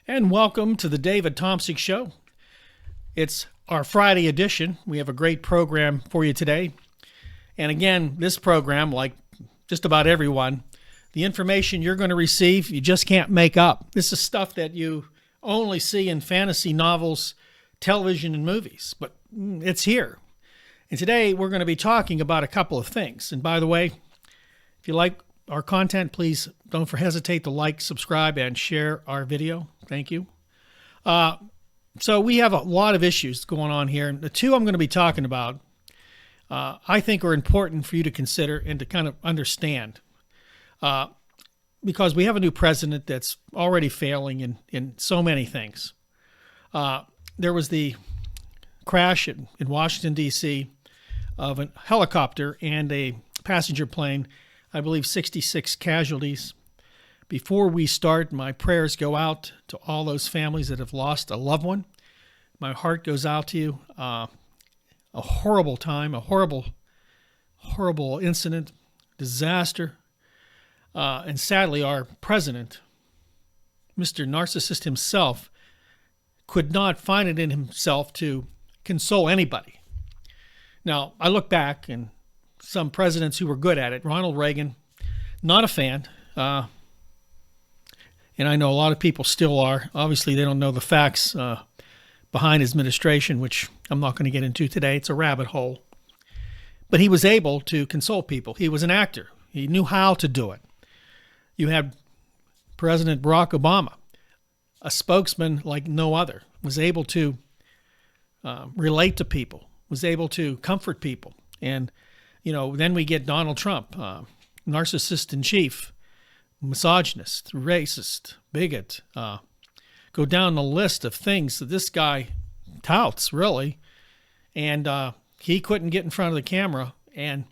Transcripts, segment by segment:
And welcome to the David Tomsic Show. It's our Friday edition. We have a great program for you today. And again, this program, like just about everyone, the information you're going to receive, you just can't make up. This is stuff that you only see in fantasy novels, television, and movies, but it's here. And today we're going to be talking about a couple of things. And by the way, if you like our content, please don't hesitate to like, subscribe, and share our video. Thank you. So we have a lot of issues going on here. And the two I'm going to be talking about, I think are important for you to consider and to kind of understand. Because we have a new president that's already failing in so many things. There was the crash in Washington, D.C. of a helicopter and a passenger plane. I believe 66 casualties. Before we start, my prayers go out to all those families that have lost a loved one. My heart goes out to you. A horrible time, a horrible incident, disaster. And sadly, our president, Mr. Narcissist himself, could not find it in himself to console anybody. Now, I look back and some presidents who were good at it. Ronald Reagan, not a fan. And I know a lot of people still are. Obviously, they don't know the facts behind his administration, which I'm not going to get into today. It's a rabbit hole. But he was able to console people. He was an actor. He knew how to do it. You had President Barack Obama, a spokesman like no other, was able to relate to people, was able to comfort people. And, then we get Donald Trump, narcissist in chief, misogynist, racist, bigot. Go down the list of things that this guy touts, really. And he couldn't get in front of the camera and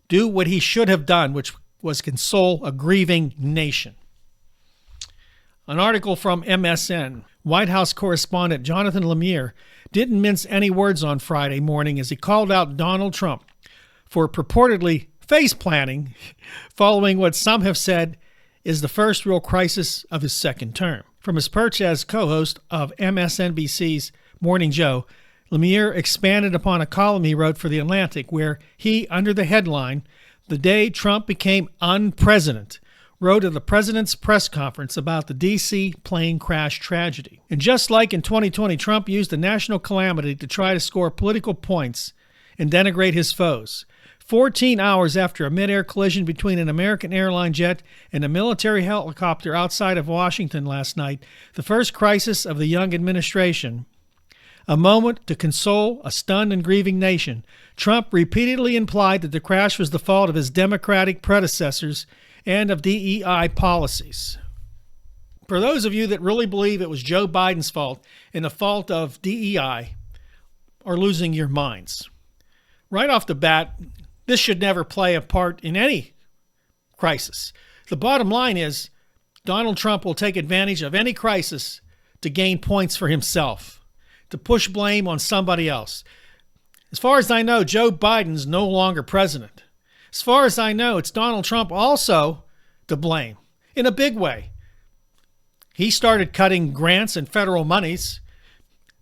do what he should have done, which was console a grieving nation. An article from MSN. White House correspondent Jonathan Lemire didn't mince any words on Friday morning as he called out Donald Trump for purportedly face-planting following what some have said is the first real crisis of his second term. From his perch as co-host of MSNBC's Morning Joe, Lemire expanded upon a column he wrote for The Atlantic where he, under the headline, "The Day Trump Became Unpresident," wrote at the president's press conference about the D.C. plane crash tragedy. And just like in 2020, Trump used the national calamity to try to score political points and denigrate his foes. 14 hours after a mid-air collision between an American airline jet and a military helicopter outside of Washington last night, the first crisis of the young administration, a moment to console a stunned and grieving nation, Trump repeatedly implied that the crash was the fault of his Democratic predecessors and of DEI policies. For those of you that really believe it was Joe Biden's fault and the fault of DEI are losing your minds. Right off the bat, this should never play a part in any crisis. The bottom line is Donald Trump will take advantage of any crisis to gain points for himself, to push blame on somebody else. As far as I know, Joe Biden's no longer president. As far as I know, it's Donald Trump also to blame in a big way. He started cutting grants and federal monies.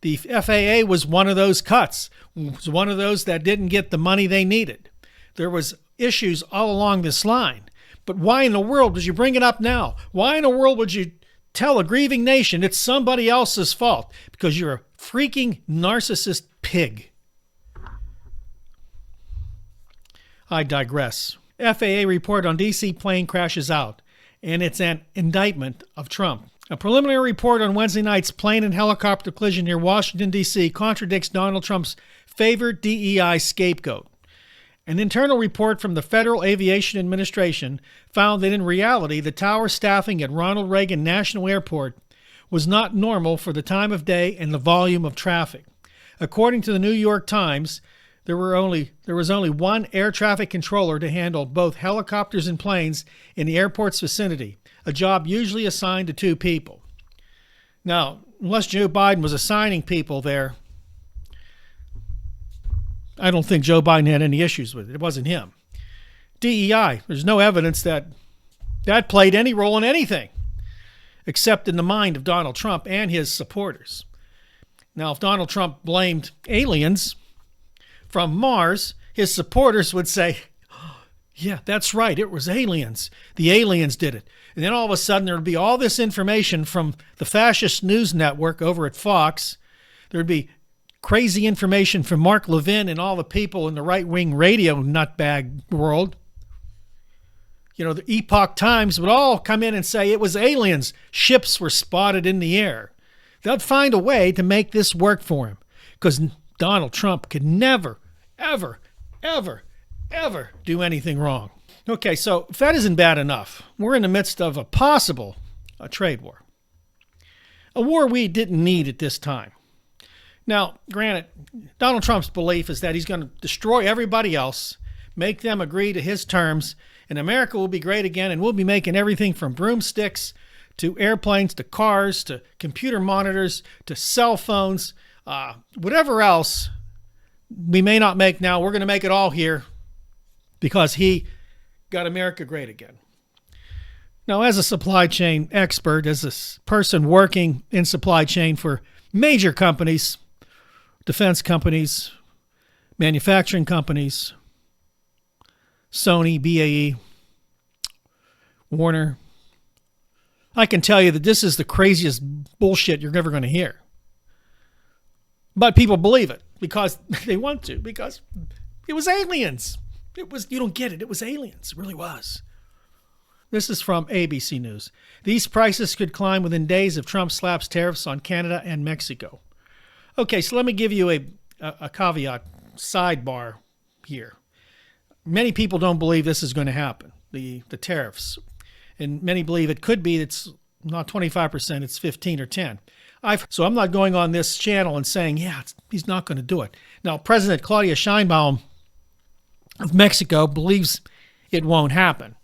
The FAA was one of those cuts, was one of those that didn't get the money they needed. There was issues all along this line. But why in the world would you bring it up now? Why in the world would you tell a grieving nation it's somebody else's fault? Because you're a freaking narcissist pig. I digress. FAA report on D.C. plane crashes out, and it's an indictment of Trump. A preliminary report on Wednesday night's plane and helicopter collision near Washington, D.C. contradicts Donald Trump's favorite DEI scapegoat. An internal report from the Federal Aviation Administration found that in reality, the tower staffing at Ronald Reagan National Airport was not normal for the time of day and the volume of traffic. According to the New York Times, there was only one air traffic controller to handle both helicopters and planes in the airport's vicinity, a job usually assigned to two people. Now, unless Joe Biden was assigning people there, I don't think Joe Biden had any issues with it. It wasn't him. DEI, there's no evidence that played any role in anything. except in the mind of Donald Trump and his supporters. Now, if Donald Trump blamed aliens from Mars, his supporters would say, yeah, that's right, it was aliens. The aliens did it. And then all of a sudden there would be all this information from the fascist news network over at Fox. There would be crazy information from Mark Levin and all the people in the right-wing radio nutbag world. You know, the Epoch Times would all come in and say it was aliens. Ships were spotted in the air. They'd find a way to make this work for him because Donald Trump could never, ever, ever, ever do anything wrong. Okay, so if that isn't bad enough, we're in the midst of a possible trade war. A war we didn't need at this time. Now, granted, Donald Trump's belief is that he's going to destroy everybody else, make them agree to his terms, and America will be great again, and we'll be making everything from broomsticks to airplanes to cars to computer monitors to cell phones, whatever else we may not make now, we're going to make it all here because he got America great again. Now, as a supply chain expert, as a person working in supply chain for major companies, defense companies, manufacturing companies, Sony, BAE, Warner, I can tell you that this is the craziest bullshit you're ever going to hear. But people believe it because they want to, because it was aliens. You don't get it. It was aliens. It really was. This is from ABC News. These prices could climb within days if Trump slaps tariffs on Canada and Mexico. Okay, so let me give you a caveat, sidebar here. Many people don't believe this is going to happen, the tariffs. And many believe it could be, it's not 25%, it's 15 or 10. So I'm not going on this channel and saying, yeah, he's not going to do it. Now, President Claudia Sheinbaum of Mexico believes it won't happen.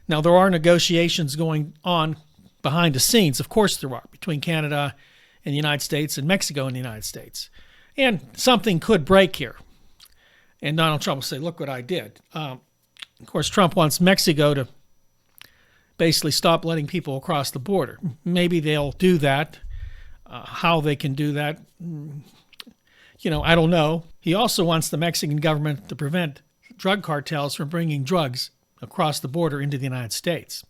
Now, there are negotiations going on behind the scenes. Of course there are, between Canada and the United States and Mexico and the United States. And something could break here. And Donald Trump will say, look what I did. Of course, Trump wants Mexico to basically stop letting people across the border. Maybe they'll do that. How they can do that, I don't know. He also wants the Mexican government to prevent drug cartels from bringing drugs across the border into the United States.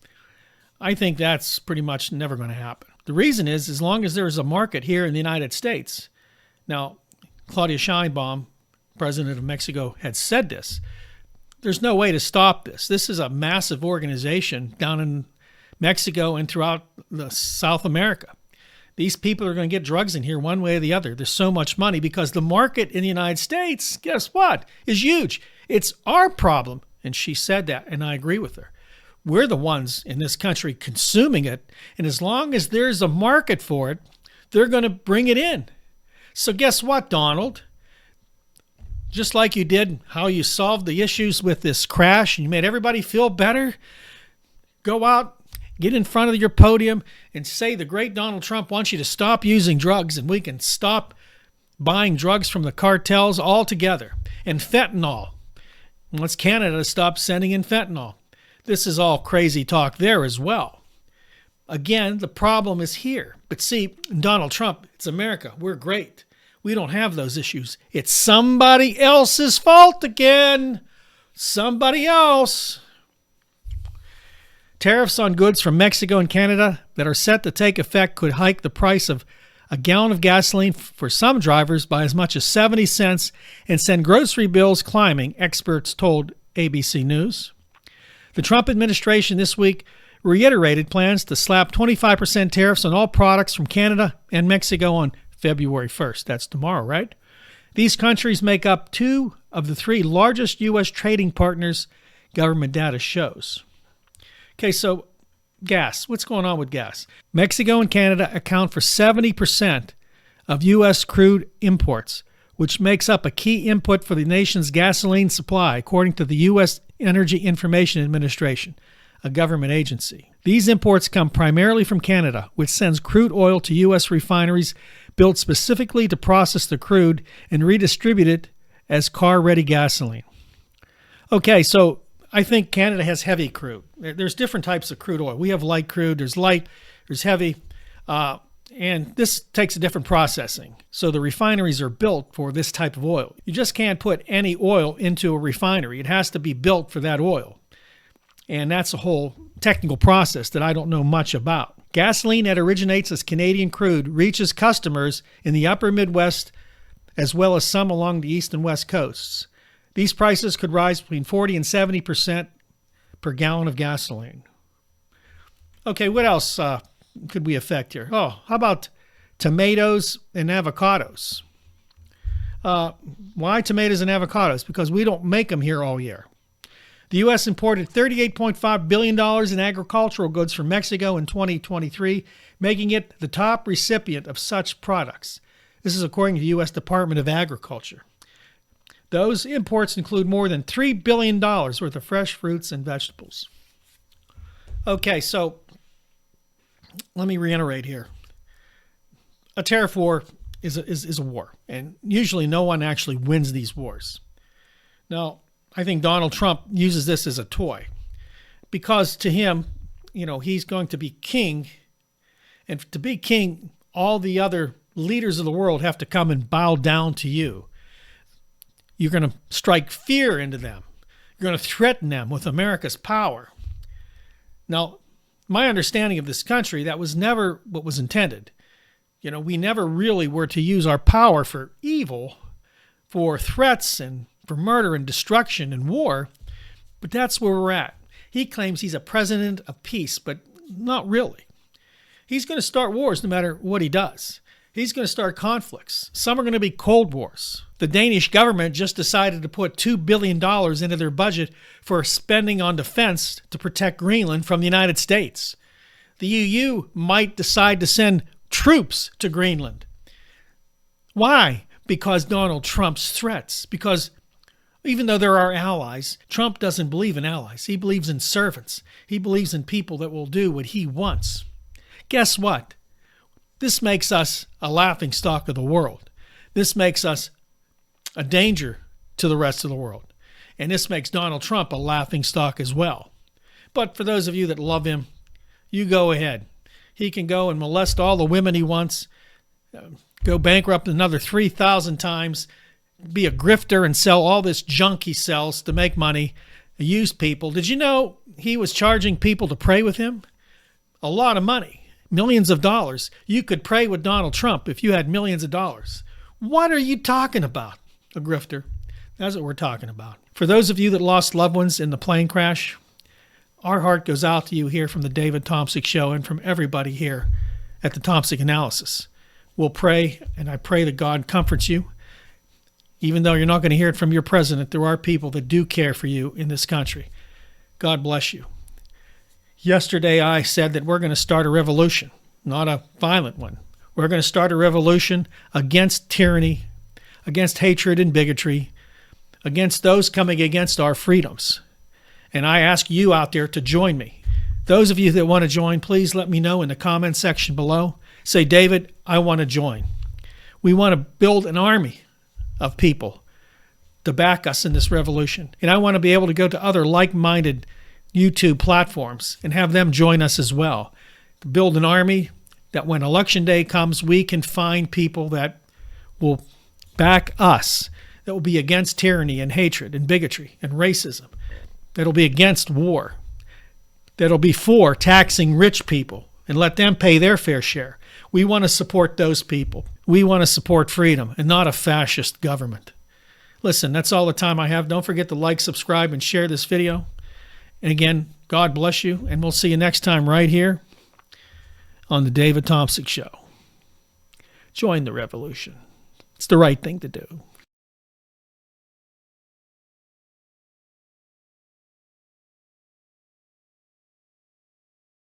I think that's pretty much never going to happen. The reason is, as long as there's a market here in the United States. Now, Claudia Sheinbaum, president of Mexico, had said this. There's no way to stop this. This is a massive organization down in Mexico and throughout South America. These people are going to get drugs in here one way or the other. There's so much money because the market in the United States, guess what, is huge. It's our problem. And she said that, and I agree with her. We're the ones in this country consuming it. And as long as there's a market for it, they're going to bring it in. So guess what, Donald? Just like you did how you solved the issues with this crash and you made everybody feel better, go out, get in front of your podium and say the great Donald Trump wants you to stop using drugs and we can stop buying drugs from the cartels altogether. And fentanyl. Wants Canada to stop sending in fentanyl. This is all crazy talk there as well. Again, the problem is here. But see, Donald Trump, it's America. We're great. We don't have those issues. It's somebody else's fault again. Somebody else. Tariffs on goods from Mexico and Canada that are set to take effect could hike the price of a gallon of gasoline for some drivers by as much as 70 cents and send grocery bills climbing, experts told ABC News. The Trump administration this week reiterated plans to slap 25% tariffs on all products from Canada and Mexico on February 1st. That's tomorrow, right? These countries make up 2 of the 3 largest U.S. trading partners, government data shows. Okay, so gas. What's going on with gas? Mexico and Canada account for 70% of U.S. crude imports, which makes up a key input for the nation's gasoline supply, according to the U.S. Energy Information Administration, a government agency. These imports come primarily from Canada, which sends crude oil to U.S. refineries built specifically to process the crude and redistribute it as car-ready gasoline. Okay, so I think Canada has heavy crude. There's different types of crude oil. We have light crude. There's light There's heavy, and this takes a different processing. So the refineries are built for this type of oil. You just can't put any oil into a refinery. It has to be built for that oil. And that's a whole technical process that I don't know much about. Gasoline that originates as Canadian crude reaches customers in the upper Midwest as well as some along the east and west coasts. These prices could rise between 40 and 70% per gallon of gasoline. Okay, what else could we affect here? Oh, how about tomatoes and avocados? Why tomatoes and avocados? Because we don't make them here all year. The U.S. imported $38.5 billion in agricultural goods from Mexico in 2023, making it the top recipient of such products. This is according to the U.S. Department of Agriculture. Those imports include more than $3 billion worth of fresh fruits and vegetables. Okay, so let me reiterate here. A tariff war is a war, and usually no one actually wins these wars. Now, I think Donald Trump uses this as a toy because to him, he's going to be king. And to be king, all the other leaders of the world have to come and bow down to you. You're going to strike fear into them. You're going to threaten them with America's power. Now, my understanding of this country, that was never what was intended. We never really were to use our power for evil, for threats and for murder and destruction and war, but that's where we're at. He claims he's a president of peace, but not really. He's going to start wars no matter what he does. He's going to start conflicts. Some are going to be cold wars. The Danish government just decided to put $2 billion into their budget for spending on defense to protect Greenland from the United States. The EU might decide to send troops to Greenland. Why? Because Donald Trump's threats. Because even though they're our allies, Trump doesn't believe in allies. He believes in servants. He believes in people that will do what he wants. Guess what? This makes us a laughingstock of the world. This makes us a danger to the rest of the world. And this makes Donald Trump a laughingstock as well. But for those of you that love him, you go ahead. He can go and molest all the women he wants, go bankrupt another 3,000 times, be a grifter and sell all this junk he sells to make money, use people. Did you know he was charging people to pray with him? A lot of money, millions of dollars. You could pray with Donald Trump if you had millions of dollars. What are you talking about, a grifter? That's what we're talking about. For those of you that lost loved ones in the plane crash, our heart goes out to you here from the David Tomsic Show and from everybody here at the Tomsic Analysis. We'll pray, and I pray that God comforts you. Even though you're not going to hear it from your president, there are people that do care for you in this country. God bless you. Yesterday, I said that we're going to start a revolution, not a violent one. We're going to start a revolution against tyranny, against hatred and bigotry, against those coming against our freedoms. And I ask you out there to join me. Those of you that want to join, please let me know in the comment section below. Say, David, I want to join. We want to build an army of people to back us in this revolution. And I want to be able to go to other like-minded YouTube platforms and have them join us as well. To build an army that when election day comes, we can find people that will back us, that will be against tyranny and hatred and bigotry and racism, that will be against war, that will be for taxing rich people and let them pay their fair share. We want to support those people. We want to support freedom and not a fascist government. Listen, that's all the time I have. Don't forget to like, subscribe, and share this video. And again, God bless you, and we'll see you next time right here on the David Tomsic Show. Join the revolution. It's the right thing to do.